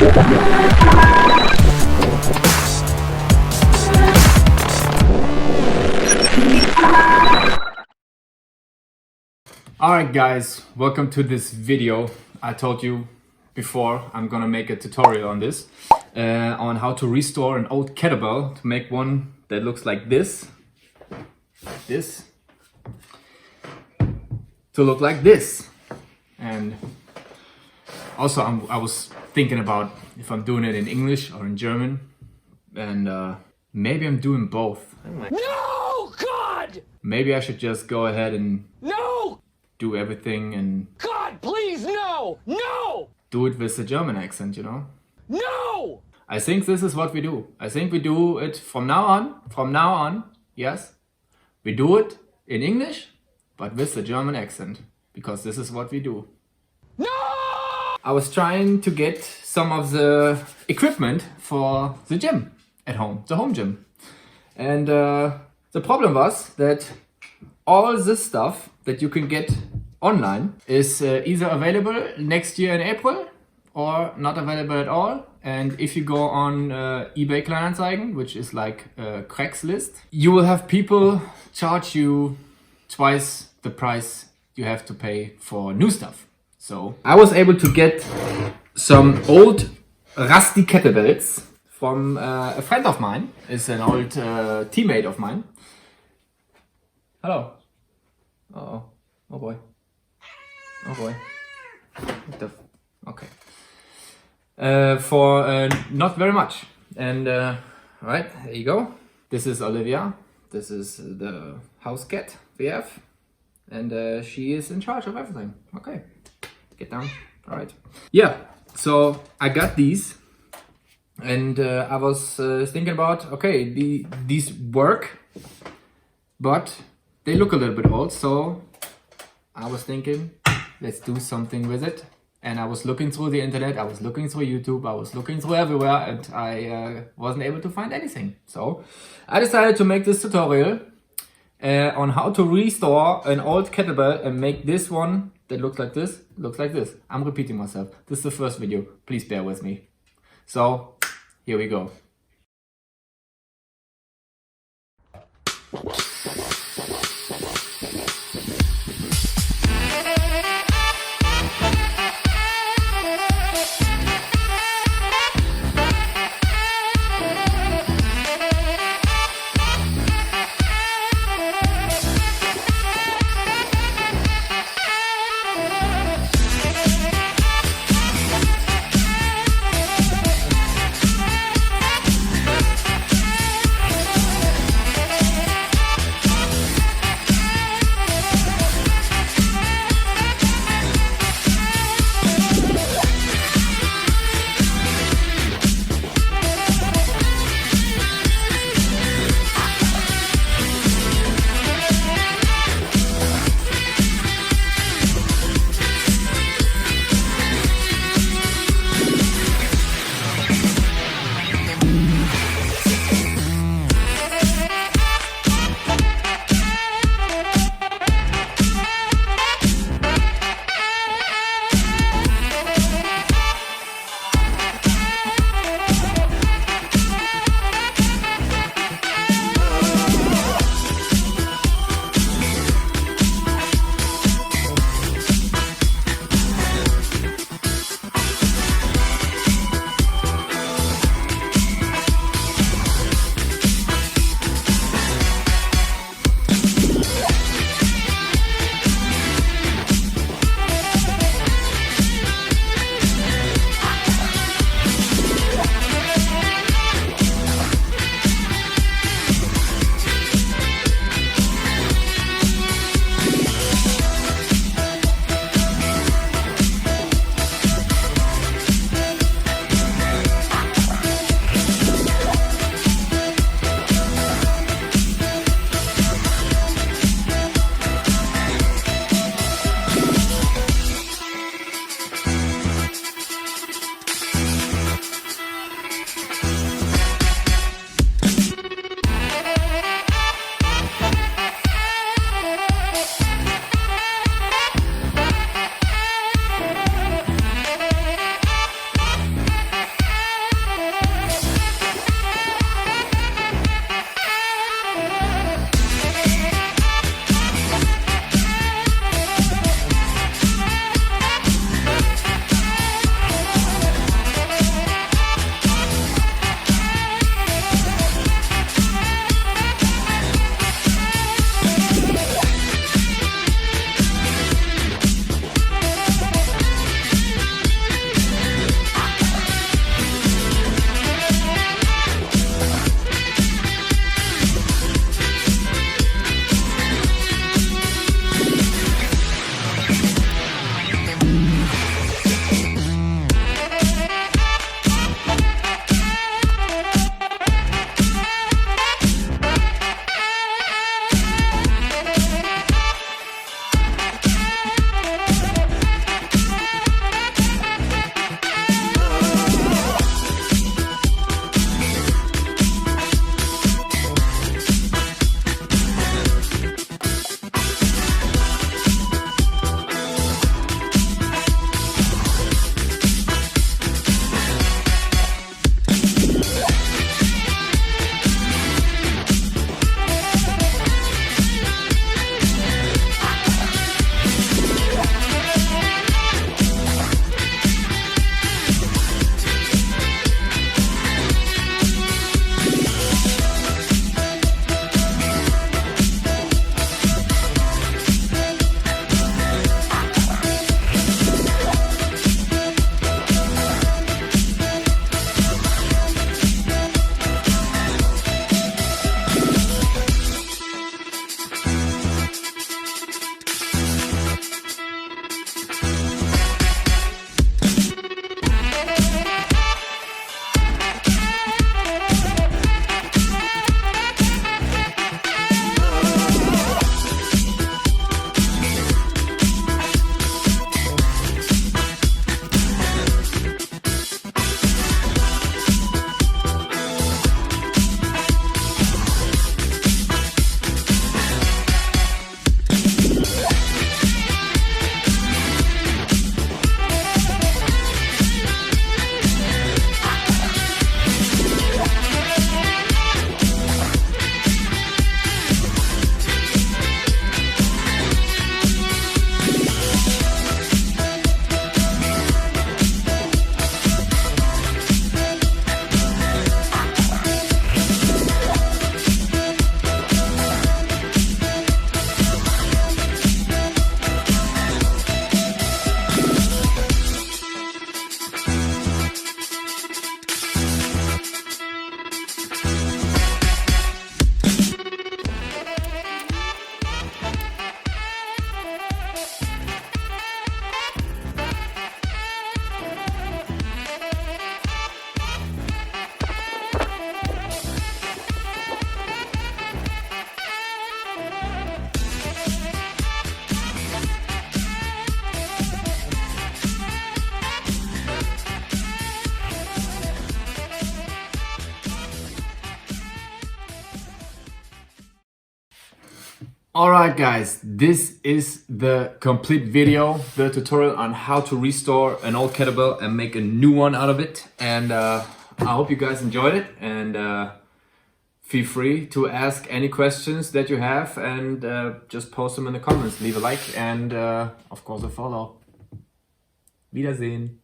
Alright guys, welcome to this video. I told you before I'm gonna make a tutorial on this, on how to restore an old kettlebell to make one that looks like this, to look like this. And also I was thinking about if I'm doing it in English or in German, and maybe I'm doing both. No, God! Maybe I should just go ahead and No! do everything and God, please, no! No! do it with a German accent, you know? No! I think this is what we do. I think we do it from now on, yes. We do it in English, but with a German accent, because this is what we do. No! I was trying to get some of the equipment for the gym at home, the home gym. And the problem was that all this stuff that you can get online is either available next year in April or not available at all. And if you go on eBay Kleinanzeigen, which is like Craigslist, you will have people charge you twice the price you have to pay for new stuff. So I was able to get some old rusty kettlebells from a friend of mine. It's an old teammate of mine. Hello. Uh-oh. Oh boy. Oh boy. What the okay. For not very much. And right, there you go. This is Olivia. This is the house cat we have. And she is in charge of everything. Okay. Get down. Alright. Yeah, so I got these. And I was thinking about, okay, these work, but they look a little bit old, so I was thinking, let's do something with it. And I was looking through the internet, I was looking through YouTube, I was looking through everywhere, and I wasn't able to find anything. So I decided to make this tutorial on how to restore an old kettlebell and make this one that looks like this. I'm repeating myself. This is the first video. Please bear with me. So here we go. Alright guys, this is the complete video, the tutorial on how to restore an old kettlebell and make a new one out of it. And I hope you guys enjoyed it, and feel free to ask any questions that you have, and just post them in the comments. Leave a like and of course a follow. Wiedersehen.